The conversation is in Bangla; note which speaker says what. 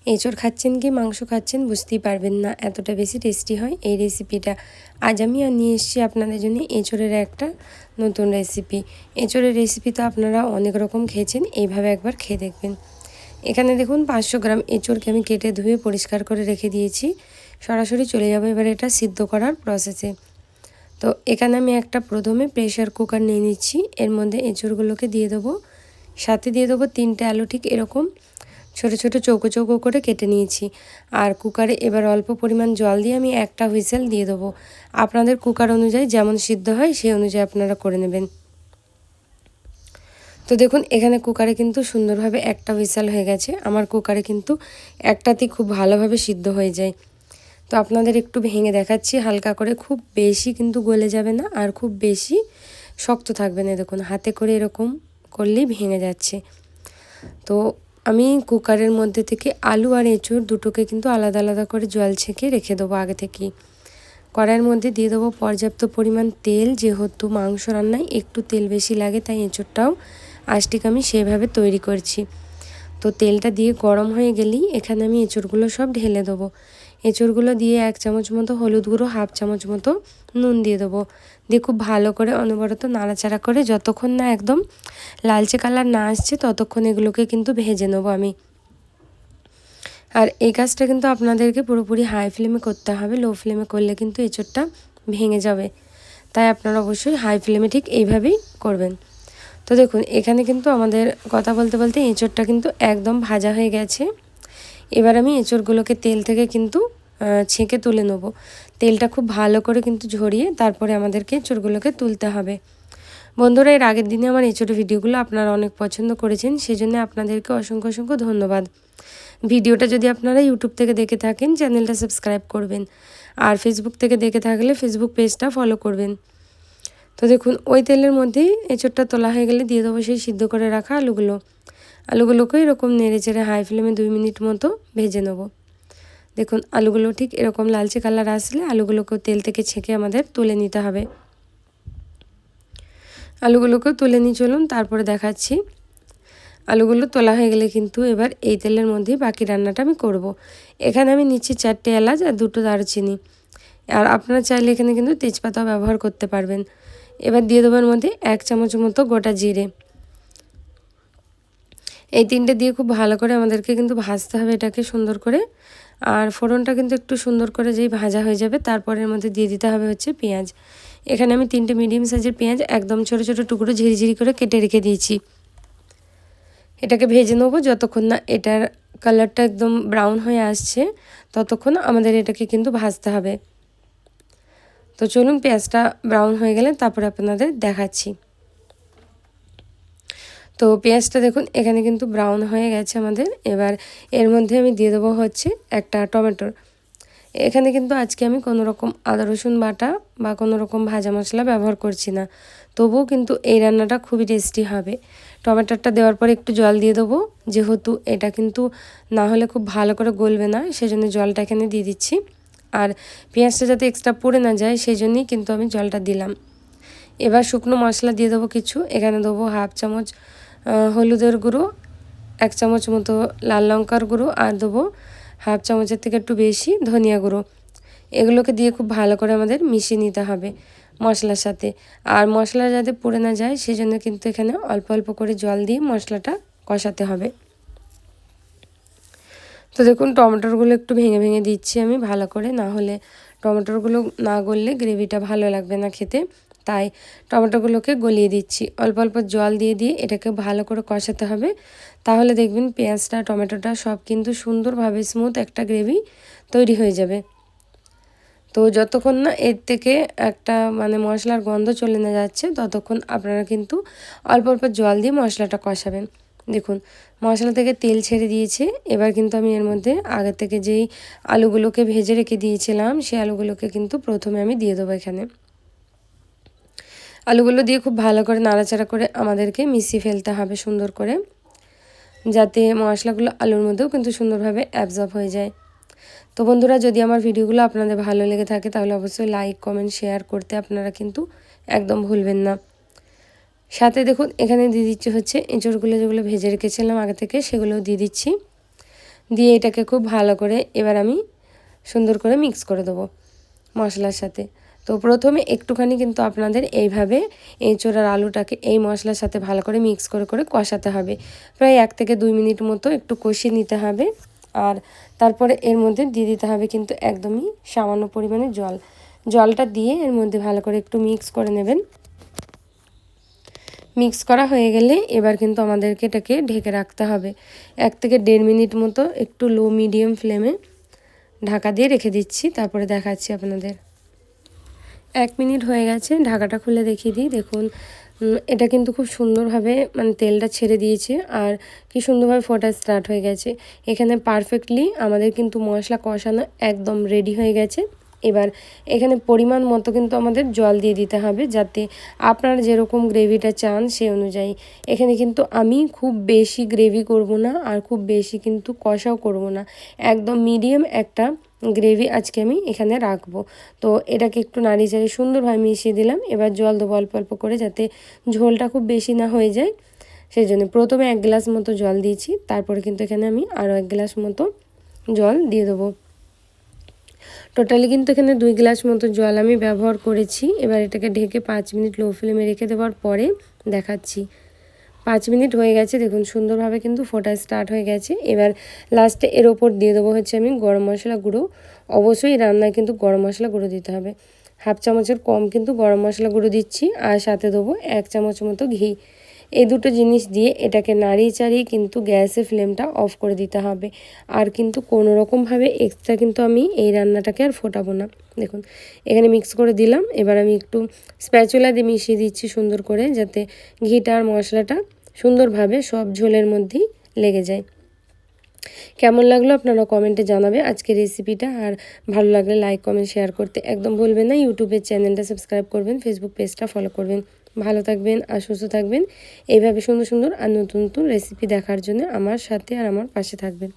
Speaker 1: এঁচড় খাচ্ছেন কি মাংস খাচ্ছেন বুঝতেই পারবেন না, এতটা বেশি টেস্টি হয় এই রেসিপিটা। আজ আমি নিয়ে এসেছি আপনাদের জন্য এঁচড়ের একটা নতুন রেসিপি। এঁচড়ের রেসিপি তো আপনারা অনেক রকম খেয়েছেন, এইভাবে একবার খেয়ে দেখবেন। এখানে দেখুন 500 গ্রাম এঁচড়কে আমি কেটে ধুয়ে পরিষ্কার করে রেখে দিয়েছি। সরাসরি চলে যাবো এবার এটা সিদ্ধ করার প্রসেসে। তো এখানে আমি একটা প্রথমে প্রেশার কুকার নিয়ে নিচ্ছি, এর মধ্যে এঁচড়গুলোকে দিয়ে দেবো, সাথে দিয়ে দেবো 3টে আলু ঠিক এরকম ছোট ছোট চৌকো চৌকো করে কেটে নিয়েছি। আর কুকারে এবার অল্প পরিমাণ জল দিয়ে আমি একটা হুইসেল দিয়ে দেবো। আপনাদের কুকার অনুযায়ী যেমন সিদ্ধ হয় সেই অনুযায়ী আপনারা করে নেবেন। তো দেখুন এখানে কুকারে কিন্তু সুন্দরভাবে একটা হুইসেল হয়ে গেছে। আমার কুকারে কিন্তু একটাতেই খুব ভালোভাবে সিদ্ধ হয়ে যায়। তো আপনাদের একটু ভেঙে দেখাচ্ছি হালকা করে, খুব বেশি কিন্তু গলে যাবে না আর খুব বেশি শক্ত থাকবে না। দেখুন হাতে করে এরকম করলেই ভেঙে যাচ্ছে। তো আমি কুকারের মধ্যে থেকে আলু আর এঁচড় দুটোকে কিন্তু আলাদা আলাদা করে জল ছেঁকে রেখে দেবো আগে থেকেই। কড়াইয়ের মধ্যে দিয়ে দেবো পর্যাপ্ত পরিমাণ তেল, যেহেতু মাংস রান্নায় একটু তেল বেশি লাগে তাই এঁচড়টাও আজটিকে আমি সেভাবে তৈরি করছি। তো তেলটা দিয়ে গরম হয়ে গেলেই এখানে আমি এঁচড়গুলো সব ঢেলে দেবো। এঁচড়গুলো দিয়ে 1 চামচ মতো হলুদ গুঁড়ো, 1/2 চামচ মতো নুন দিয়ে দেবো। দিয়ে খুব ভালো করে অনবরত নাড়াচাড়া করে যতক্ষণ না একদম লালচে কালার না আসছে ততক্ষণ এগুলোকে কিন্তু ভেজে নেবো আমি। আর এই কাজটা কিন্তু আপনাদেরকে পুরোপুরি হাই ফ্লেমে করতে হবে, লো ফ্লেমে করলে কিন্তু এঁচড়টা ভেঙে যাবে। তাই আপনারা অবশ্যই হাই ফ্লেমে ঠিক এইভাবেই করবেন। তো দেখুন এখানে কিন্তু আমাদের কথা বলতে বলতে এঁচড়টা কিন্তু একদম ভাজা হয়ে গেছে। এবার আমি এঁচড়গুলোকে তেল থেকে কিন্তু ছেঁকে তুলে নেব। তেলটা খুব ভালো করে কিন্তু ঝরিয়ে তারপরে আমাদেরকে এঁচড়গুলোকে তুলতে হবে। বন্ধুরা, এর আগের দিনে আমার এঁচড়ের ভিডিওগুলো আপনারা অনেক পছন্দ করেছেন, সেজন্য আপনাদেরকে অসংখ্য অসংখ্য ধন্যবাদ। ভিডিওটা যদি আপনারা ইউটিউব থেকে দেখে থাকেন চ্যানেলটা সাবস্ক্রাইব করবেন, আর ফেসবুক থেকে দেখে থাকলে ফেসবুক পেজটা ফলো করবেন। তো দেখুন ওই তেলের মধ্যেই এঁচড়টা তোলা হয়ে গেলে দিয়ে দেবো সেই সিদ্ধ করে রাখা আলুগুলোকে এরকম নেড়ে চেড়ে হাই ফ্লেমে 2 মিনিট মতো ভেজে নেব। দেখুন আলুগুলো ঠিক এরকম লালচে কালার আসলে আলুগুলোকে তেল থেকে ছেঁকে আমাদের তুলে নিতে হবে। আলুগুলোকেও তুলে নিয়ে চলুন, তারপরে দেখাচ্ছি। আলুগুলো তোলা হয়ে গেলে কিন্তু এবার এই তেলের মধ্যেই বাকি রান্নাটা আমি করব। এখানে আমি নিচ্ছি 4টে এলাচ আর 2টো দারুচিনি। আর আপনারা চাইলে এখানে কিন্তু তেজপাতাও ব্যবহার করতে পারবেন। এবার দিয়ে দেবার মধ্যে 1 চামচ মতো গোটা জিরে। এই 3টে দিয়ে খুব ভালো করে আমাদেরকে কিন্তু ভাজতে হবে এটাকে সুন্দর করে। আর ফোড়নটা কিন্তু একটু সুন্দর করে যেই ভাজা হয়ে যাবে তারপরের মধ্যে দিয়ে দিতে হবে হচ্ছে পেঁয়াজ। এখানে আমি 3টে মিডিয়াম সাইজের পেঁয়াজ একদম ছোট ছোট টুকরো ঝিরিঝিরি করে কেটে রেখে দিয়েছি। এটাকে ভেজে নেবো যতক্ষণ না এটার কালারটা একদম ব্রাউন হয়ে আসছে, ততক্ষণ আমাদের এটাকে কিন্তু ভাজতে হবে। তো চলুন পেঁয়াজটা ব্রাউন হয়ে গেলে তারপরে আপনাদের দেখাচ্ছি। তো পেঁয়াজটা দেখুন এখানে কিন্তু ব্রাউন হয়ে গেছে আমাদের। এবার এর মধ্যে আমি দিয়ে দেবো হচ্ছে একটা টমেটোর। এখানে কিন্তু আজকে আমি কোনো রকম আদা রসুন বাটা বা কোনো রকম ভাজা মশলা ব্যবহার করছি না, তবুও কিন্তু এই রান্নাটা খুবই টেস্টি হবে। টমেটোটা দেওয়ার পরে একটু জল দিয়ে দেবো, যেহেতু এটা কিন্তু না হলে খুব ভালো করে গলবে না, সেজন্য জলটা এখানে দিয়ে দিচ্ছি। আর পেঁয়াজটা যাতে এক্সট্রা পুড়ে না যায় সেই জন্যই কিন্তু আমি জলটা দিলাম। এবার শুকনো মশলা দিয়ে দেবো কিছু। এখানে দেবো 1/2 চামচ হলুদের গুঁড়ো, 1 চামচ মতো লাল লঙ্কার গুঁড়ো, আর দেবো 1/2 চামচের থেকে একটু বেশি ধনিয়া গুঁড়ো। এগুলোকে দিয়ে খুব ভালো করে আমাদের মিশিয়ে নিতে হবে মশলার সাথে। আর মশলা যাতে পুড়ে না যায় সেজন্য কিন্তু এখানে অল্প অল্প করে জল দিয়ে মশলাটা কষাতে হবে। তো দেখুন টমেটোগুলো একটু ভেঙে ভেঙে দিচ্ছি আমি ভালো করে, না হলে টমেটোগুলো না গললে গ্রেভিটা ভালো লাগবে না খেতে। তাই টমেটোগুলোকে গলিয়ে দিচ্ছি, অল্প অল্প জল দিয়ে দিয়ে এটাকে ভালো করে কষাতে হবে। তাহলে দেখবেন পেঁয়াজটা টমেটোটা সব কিন্তু সুন্দরভাবে স্মুথ একটা গ্রেভি তৈরি হয়ে যাবে। তো যতক্ষণ না এর থেকে একটা মশলার গন্ধ চলে না যাচ্ছে ততক্ষণ আপনারা কিন্তু অল্প অল্প জল দিয়ে মশলাটা কষাবেন। দেখুন মশলা থেকে তেল ছেড়ে দিয়েছে। এবার কিন্তু আমি এর মধ্যে আগে থেকে যেই আলুগুলোকে ভেজে রেখে দিয়েছিলাম সেই আলুগুলোকে কিন্তু প্রথমে আমি দিয়ে দেবো এখানে। আলুগুলো দিয়ে খুব ভালো করে নাড়াচাড়া করে আমাদেরকে মিশিয়ে ফেলতে হবে সুন্দর করে, যাতে মশলাগুলো আলুর মধ্যেও কিন্তু সুন্দরভাবে অ্যাবজর্ব হয়ে যায়। তো বন্ধুরা, যদি আমার ভিডিওগুলো আপনাদের ভালো লেগে থাকে তাহলে অবশ্যই লাইক কমেন্ট শেয়ার করতে আপনারা কিন্তু একদম ভুলবেন না। সাথে দেখুন এখানে দিয়ে দিচ্ছি হচ্ছে এঁচড়গুলো যেগুলো ভেজে রেখেছিলাম আগে থেকে, সেগুলোও দিয়ে দিচ্ছি। দিয়ে এটাকে খুব ভালো করে এবার আমি সুন্দর করে মিক্স করে দেবো মশলার সাথে। তো প্রথমে একটুখানি কিন্তু আপনাদের এইভাবে এঁচোড় আর আলুটাকে এই মশলার সাথে ভালো করে মিক্স করে করে কষাতে হবে। প্রায় 1 থেকে 2 মিনিট মতো একটু কষিয়ে নিতে হবে। আর তারপরে এর মধ্যে দিয়ে দিতে হবে কিন্তু একদমই সামান্য পরিমাণে জলটা দিয়ে এর মধ্যে ভালো করে একটু মিক্স করে নেবেন। মিক্স করা হয়ে গেলে এবার কিন্তু আমাদেরকে এটাকে ঢেকে রাখতে হবে 1 থেকে 1.5 মিনিট মতো, একটু লো মিডিয়াম ফ্লেমে ঢাকা দিয়ে রেখে দিচ্ছি। তারপরে দেখাচ্ছি আপনাদের। 1 মিনিট হয়ে গেছে, ঢাকাটা খুলে দেখিয়ে দিই। দেখুন এটা কিন্তু খুব সুন্দরভাবে মানে তেলটা ছেড়ে দিয়েছে আর কি সুন্দরভাবে ফোটা স্টার্ট হয়ে গেছে। এখানে পারফেক্টলি আমাদের কিন্তু মশলা কষানো একদম রেডি হয়ে গেছে। এবার এখানে পরিমাণ মতো কিন্তু আমাদের জল দিয়ে দিতে হবে, যাতে আপনারা যেরকম গ্রেভিটা চান সেই অনুযায়ী। এখানে কিন্তু আমি খুব বেশি গ্রেভি করব না আর খুব বেশি কিন্তু কষাও করব না, একদম মিডিয়াম একটা গ্রেভি আজকে আমি এখানে রাখবো। তো এটাকে একটু নাড়িয়ে চাড়িয়ে সুন্দরভাবে মিশিয়ে দিলাম। এবার জল দেবো অল্প অল্প করে, যাতে ঝোলটা খুব বেশি না হয়ে যায়। সেই জন্য প্রথমে 1 গ্লাস মতো জল দিয়েছি, তারপরে কিন্তু এখানে আমি আরও 1 গ্লাস মতো জল দিয়ে দেবো। টোটালি কিন্তু এখানে 2 গ্লাস মতো জল আমি ব্যবহার করেছি। এবার এটাকে ঢেকে 5 মিনিট লো ফ্লেমে রেখে দেওয়ার পরে দেখাচ্ছি। 5 মিনিট হয়ে গেছে, দেখুন সুন্দরভাবে কিন্তু ফোটা স্টার্ট হয়ে গেছে। এবার লাস্টে এর ওপর দিয়ে দেবো হচ্ছে আমি গরম মশলা গুঁড়ো। অবশ্যই রান্নায় কিন্তু গরম মশলা গুঁড়ো দিতে হবে। 1/2 চামচের কম কিন্তু গরম মশলা গুঁড়ো দিচ্ছি, আর সাথে দেবো 1 চামচ মতো ঘি। এই দুটো জিনিস দিয়ে এটাকে নাড়িয়ে চাড়িয়ে কিন্তু গ্যাসের ফ্লেমটা অফ করে দিতে হবে। আর কিন্তু কোনো রকমভাবে এক্সট্রা কিন্তু আমি এই রান্নাটাকে আর ফোটাবো না। দেখুন এখানে মিক্স করে দিলাম। এবার আমি একটু স্প্যাচুলা দিয়ে মিশিয়ে দিচ্ছি সুন্দর করে, যাতে ঘিটা আর মশলাটা সুন্দরভাবে সব ঝোলের মধ্যেই লেগে যায়। কেমন লাগলো আপনারা কমেন্টে জানাবে আজকের রেসিপিটা। আর ভালো লাগলে লাইক কমেন্ট শেয়ার করতে একদম ভুলবেন না। ইউটিউবের চ্যানেলটা সাবস্ক্রাইব করবেন, ফেসবুক পেজটা ফলো করবেন। ভালো থাকবেন আর সুস্থ থাকবেন। এইভাবে সুন্দর সুন্দর আর নতুন নতুন রেসিপি দেখার জন্য আমার সাথে আর আমার পাশে থাকবেন।